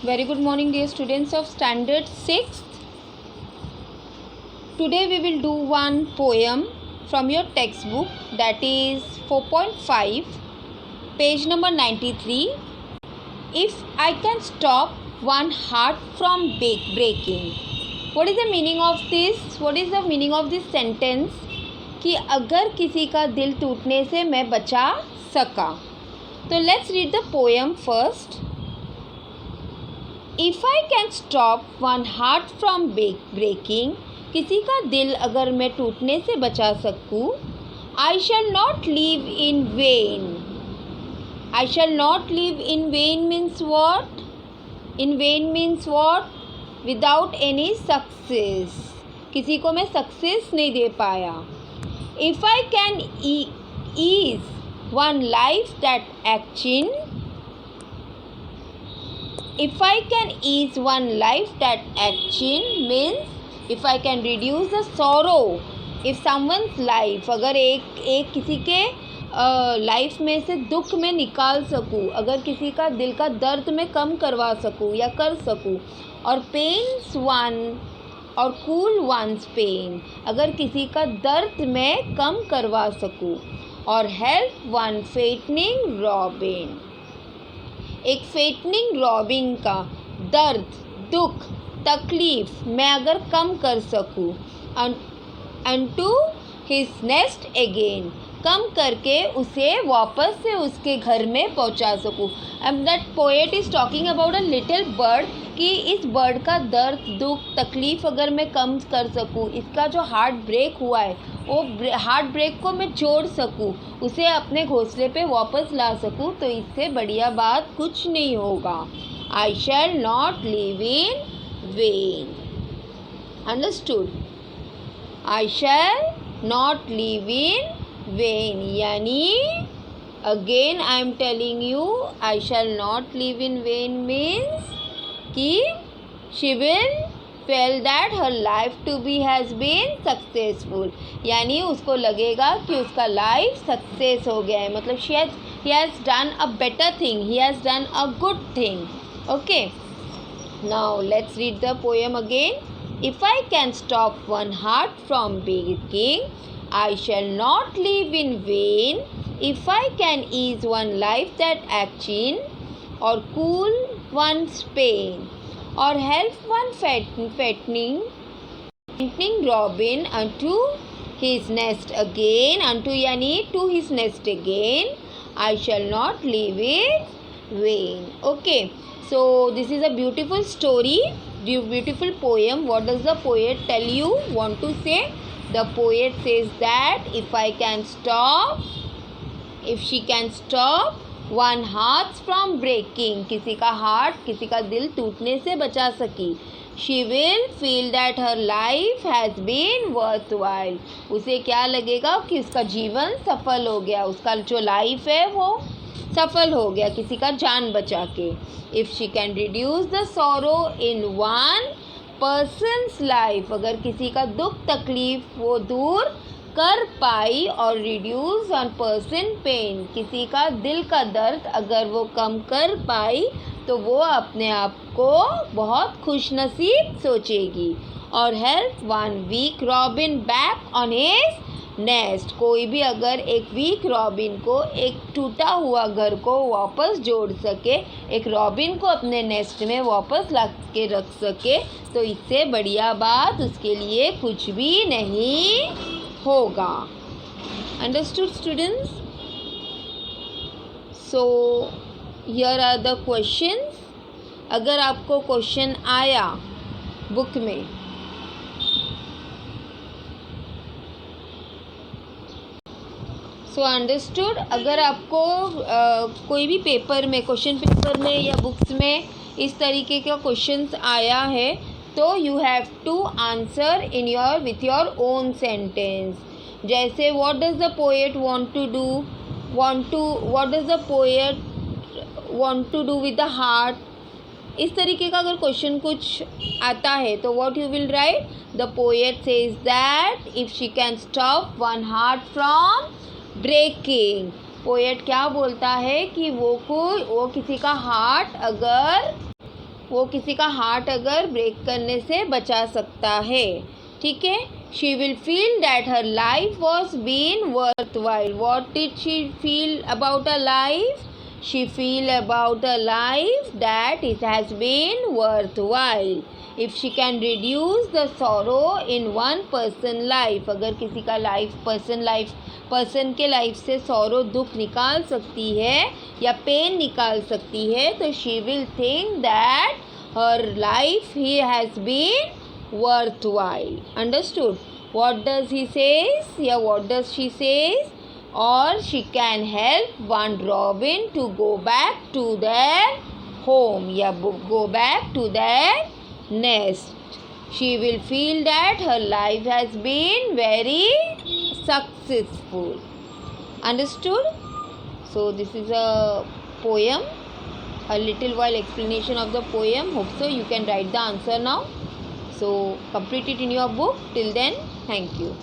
Very good morning, dear students of Standard 6th. Today we will do one poem from your textbook, that is 4.5, page number 93. If I can stop one heart from breaking. What is the meaning of this? What is the meaning of this sentence? कि अगर किसी का दिल टूटने से मैं बचा सका. तो let's read the poem first. If I can stop one heart from breaking, किसी का दिल अगर मैं टूटने से बचा सकूँ, I shall not live in vain. I shall not live in vain means what? In vain means what? Without any success. किसी को मैं सक्सेस नहीं दे पाया. If I can ease one life that action, if I can ease one life that action means if I can reduce the sorrow. if someone's life, अगर एक किसी के life में से दुख में निकाल सकूँ, अगर किसी का दिल का दर्द में कम करवा सकूँ या कर सकूँ, और पेन्स वन और कूल वंस पेन, अगर किसी का दर्द में कम करवा सकूँ, और हेल्प वन फेटनिंग रॉबिन, एक फेटनिंग रॉबिन का दर्द, दुख, तकलीफ़ मैं अगर कम कर सकूँ, अनटू हिज नेस्ट अगेन, कम करके उसे वापस से उसके घर में पहुंचा सकूँ. And that poet is talking about a little bird, कि इस बर्ड का दर्द, दुख, तकलीफ़ अगर मैं कम कर सकूँ, इसका जो हार्ट ब्रेक हुआ है वो हार्ट ब्रेक को मैं जोड़ सकूँ, उसे अपने घोंसले पे वापस ला सकूँ, तो इससे बढ़िया बात कुछ नहीं होगा. I shall not live in vain. Understood? I shall not live in vain, यानी again I am telling you, I shall not live in vain means कि she will feel that her life to be has been successful, यानी उसको लगेगा कि उसका life success हो गया है, मतलब he has done a better thing, he has done a good thing. Okay, now let's read the poem again. If I can stop one heart from breaking, I shall not live in vain. If I can ease one life that action, or cool one's pain, or help one fattening robin unto his nest again, unto yani to his nest again, I shall not live in vain. Okay, so this is a beautiful story, beautiful poem. What does the poet tell you, want to say? The poet says that if she can stop one heart from breaking, किसी का heart, किसी का दिल टूटने से बचा सकी, she will feel that her life has been worthwhile, उसे क्या लगेगा कि उसका जीवन सफल हो गया, उसका जो लाइफ है वो सफल हो गया किसी का जान बचा के. If she can reduce the sorrow in one persons life, अगर किसी का दुख तकलीफ़ वो दूर कर पाई, और रिड्यूस वन पर्सन पेन, किसी का दिल का दर्द अगर वो कम कर पाई, तो वो अपने आप को बहुत खुशनसीब सोचेगी. और help one weak robin back on his nest, कोई भी अगर एक वीक रॉबिन को, एक टूटा हुआ घर को वापस जोड़ सके, एक रॉबिन को अपने नेस्ट में वापस ला के रख सके, तो इससे बढ़िया बात उसके लिए कुछ भी नहीं होगा. Understood, students? So here are the questions. अगर आपको क्वेश्चन आया बुक में, अंडरस्टूड, अगर आपको कोई भी पेपर में, क्वेश्चन पेपर में या बुक्स में इस तरीके का क्वेश्चंस आया है, तो you have to answer in your with your own sentence. जैसे what does the poet want to do, what does the poet want to do with the heart, इस तरीके का अगर क्वेश्चन कुछ आता है, तो what you will write? The poet says that if she can stop one heart from breaking, poet क्या बोलता है कि वो किसी का हार्ट अगर वो किसी का हार्ट अगर ब्रेक करने से बचा सकता है. ठीक है. She will feel that her life was been worthwhile. What did she feel about her life? She feel about her life that it has been worthwhile. If she can reduce the sorrow in one person life, अगर किसी का person के life से sorrow दुख निकाल सकती है या पेन निकाल सकती है, तो she will think that her life he has been worthwhile. Understood? What does he says? Yeah, what does she says? Or she can help one robin to go back to their home. Yeah, go back to their nest. She will feel that her life has been very successful. Understood? So this is a poem. A little while explanation of the poem. Hope so you can write the answer now. So complete it in your book. Till then, thank you.